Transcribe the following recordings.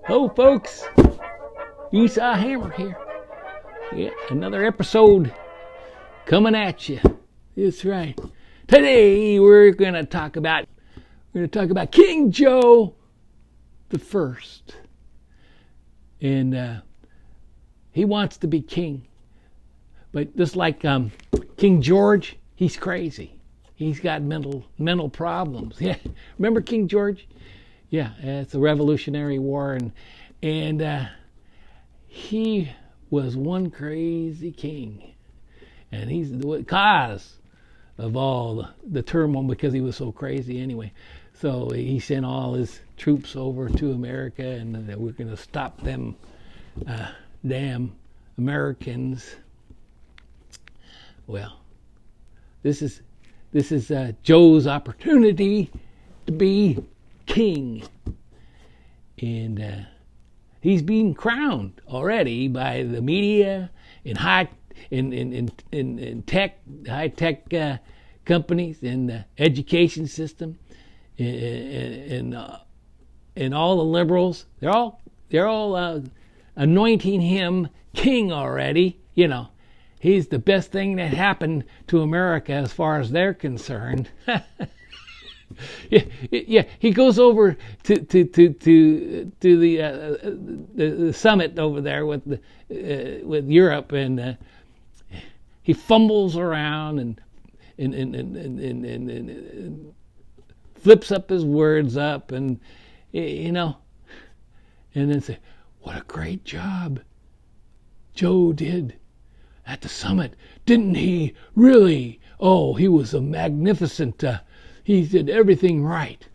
Hello, folks. Esau Hammer here. Yeah, another episode coming at you. That's right. Today we're gonna talk about King Joe the First, and he wants to be king, but just like King George, he's crazy. He's got mental problems. Yeah, remember King George? Yeah, it's the Revolutionary War, and he was one crazy king, and he's the cause of all the turmoil because he was so crazy anyway. So he sent all his troops over to America, and we're going to stop them damn Americans. Well, this is Joe's opportunity to be king, and he's been crowned already by the media in high tech companies, in the education system, and all the liberals. They're all anointing him king already. You know, he's the best thing that happened to America as far as they're concerned. Yeah. He goes over to the summit over there with Europe, and he fumbles around and flips up his words up, and and then say, "What a great job Joe did at the summit, didn't he? Really? Oh, he was a magnificent." He did everything right.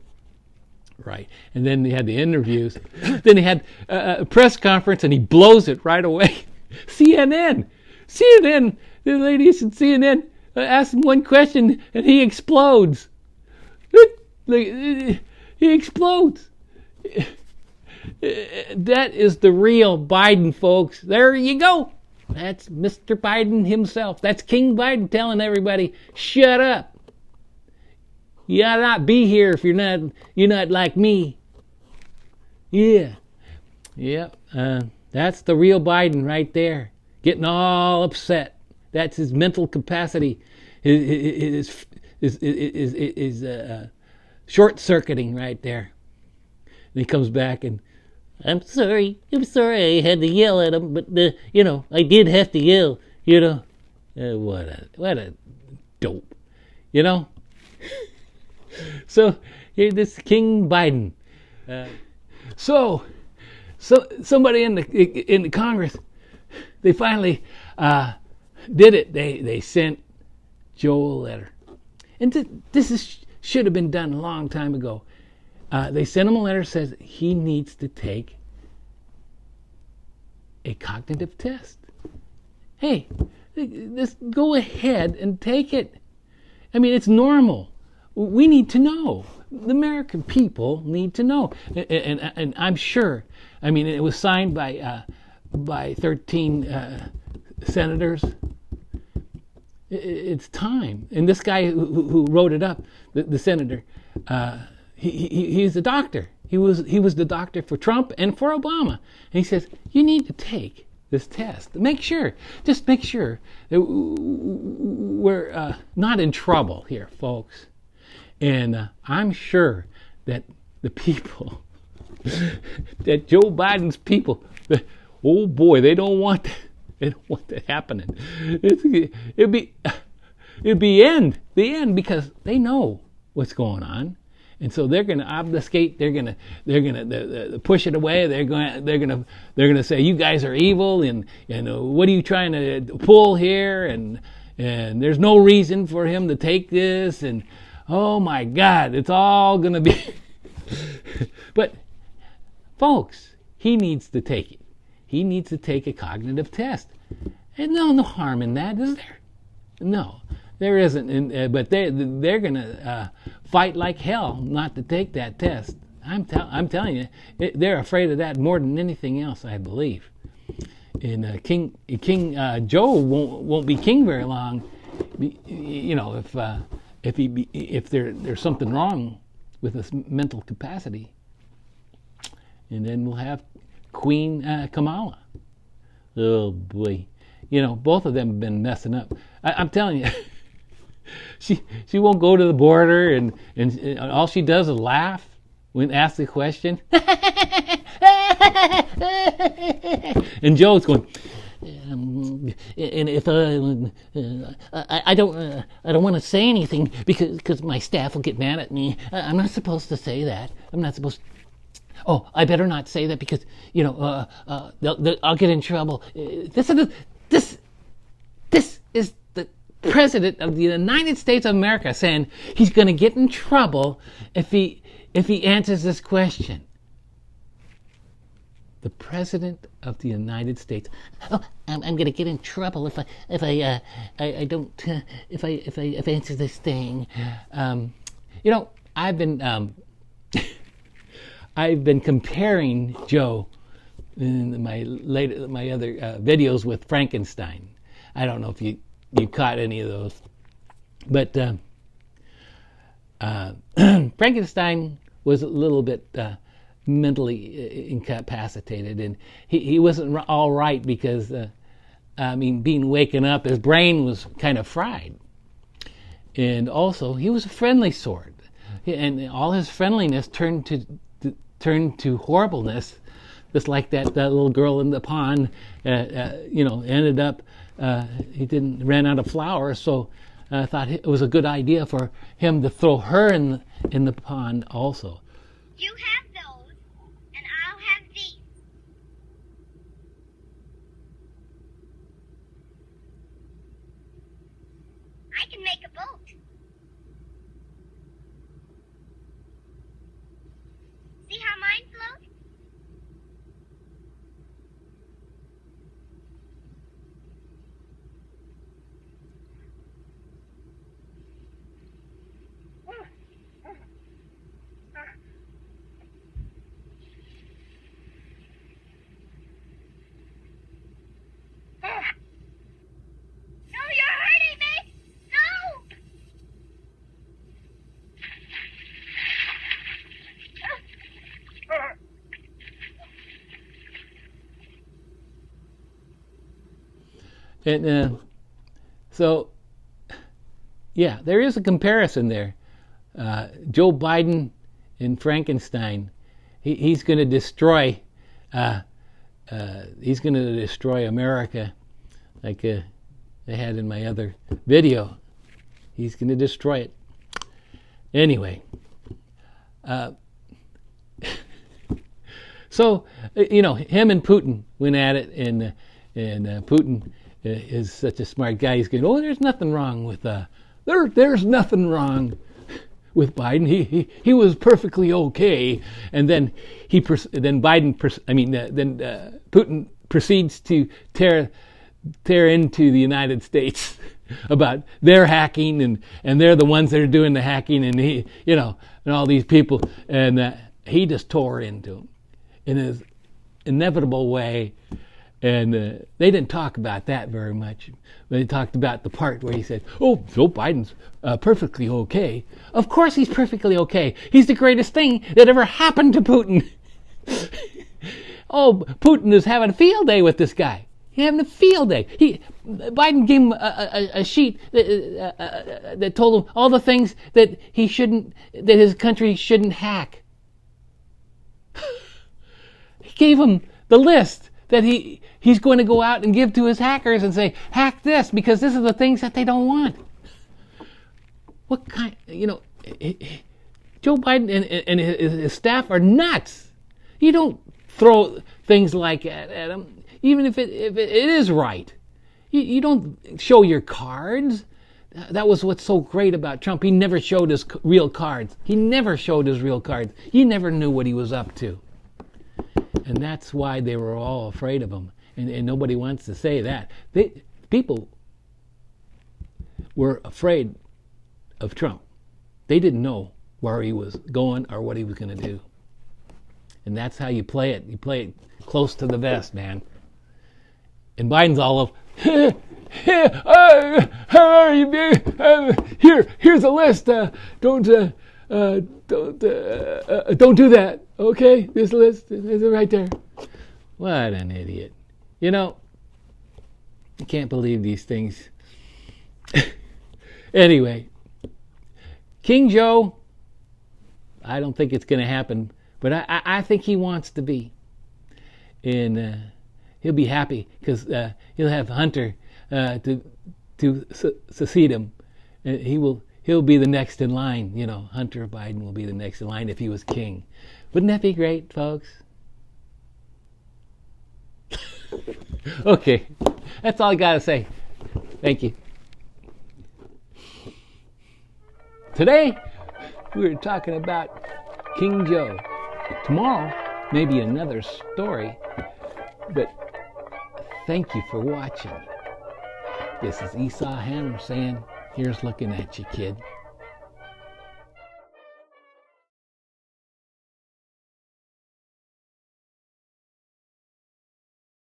Right. And then he had the interviews. Then he had a press conference, and he blows it right away. CNN, the ladies in CNN ask him one question, and he explodes. He explodes. That is the real Biden, folks. There you go. That's Mr. Biden himself. That's King Biden telling everybody, shut up. You ought not be here if you're not like me. Yeah. That's the real Biden right there, getting all upset. That's his mental capacity. His short-circuiting right there. And he comes back and, I'm sorry, I had to yell at him, but I did have to yell. What a dope, So this King Biden. So somebody in the Congress, they finally did it. They sent Joe a letter, and this should have been done a long time ago. They sent him a letter that says he needs to take a cognitive test. Hey, just go ahead and take it. I mean, it's normal. We need to know. The American people need to know, and I'm sure. I mean, it was signed by 13 senators. It's time. And this guy who wrote it up, the senator, he's a doctor. He was the doctor for Trump and for Obama. And he says, you need to take this test. Just make sure that we're not in trouble here, folks. And I'm sure that the people, that Joe Biden's people, oh boy, they don't want that happening. It'd be the end, because they know what's going on, and so they're going to obfuscate. They're going to push it away. They're going to say, you guys are evil, and what are you trying to pull here? And there's no reason for him to take this, and oh my God, it's all going to be. But, folks, he needs to take it. He needs to take a cognitive test. And no harm in that, is there? No, there isn't. But they're going to fight like hell not to take that test. I'm telling you, they're afraid of that more than anything else, I believe. And King Joe won't be king very long. If there's something wrong with his mental capacity, and then we'll have Queen Kamala. Oh boy, both of them have been messing up. I'm telling you, she won't go to the border, and all she does is laugh when asked the question. And Joe's going. And if I don't want to say anything because my staff will get mad at me. I'm not supposed to say that. I'm not supposed. Oh, I better not say that because I'll get in trouble. This is the president of the United States of America saying he's going to get in trouble if he answers this question. The president of the United States. Oh, I'm going to get in trouble if I answer this thing. I've been comparing Joe in my other videos with Frankenstein. I don't know if you caught any of those, but Frankenstein was a little bit mentally incapacitated, and he wasn't all right because being waken up, his brain was kind of fried, and also he was a friendly sort, and all his friendliness turned to horribleness, just like that little girl in the pond. Ended up he ran out of flour, so I thought it was a good idea for him to throw her in the pond also. You have those, and I'll have these. I can make a boat. See how mine floats? No, you're hurting me! No! And so, yeah, there is a comparison there. Joe Biden and Frankenstein. He's going to destroy. He's going to destroy America, like I had in my other video. He's going to destroy it. Anyway, so him and Putin went at it, and Putin is such a smart guy. He's going, oh, there's nothing wrong with there's nothing wrong with Biden. He was perfectly okay. And then Putin proceeds to tear into the United States about their hacking, and they're the ones that are doing the hacking, and and all these people, and he just tore into them in his inevitable way. And they didn't talk about that very much. They talked about the part where he said, oh, Joe Biden's perfectly okay. Of course he's perfectly okay. He's the greatest thing that ever happened to Putin. Oh, Putin is having a field day with this guy. He's having a field day. Biden gave him a sheet that told him all the things that that his country shouldn't hack. He gave him the list that he's going to go out and give to his hackers and say, hack this because this is the things that they don't want. What kind, Joe Biden and his staff are nuts. You don't throw things like that at them, even if it is right. You don't show your cards. That was what's so great about Trump. He never showed his real cards. He never showed his real cards. You never knew what he was up to. And that's why they were all afraid of him. And nobody wants to say that. People were afraid of Trump. They didn't know where he was going or what he was going to do. And that's how you play it. You play it close to the vest, man. And Biden's all of, how are you, baby? Here's a list. Don't do that. Okay, this list is right there. What an idiot. You know, I can't believe these things. Anyway, King Joe, I don't think it's going to happen, but I think he wants to be. And he'll be happy because he'll have Hunter to succeed him. And he'll be the next in line. You know, Hunter Biden will be the next in line if he was king. Wouldn't that be great, folks? Okay, that's all I got to say. Thank you. Today, we were talking about King Joe. Tomorrow, maybe another story. But thank you for watching. This is Esau Hammer saying, here's looking at you, kid.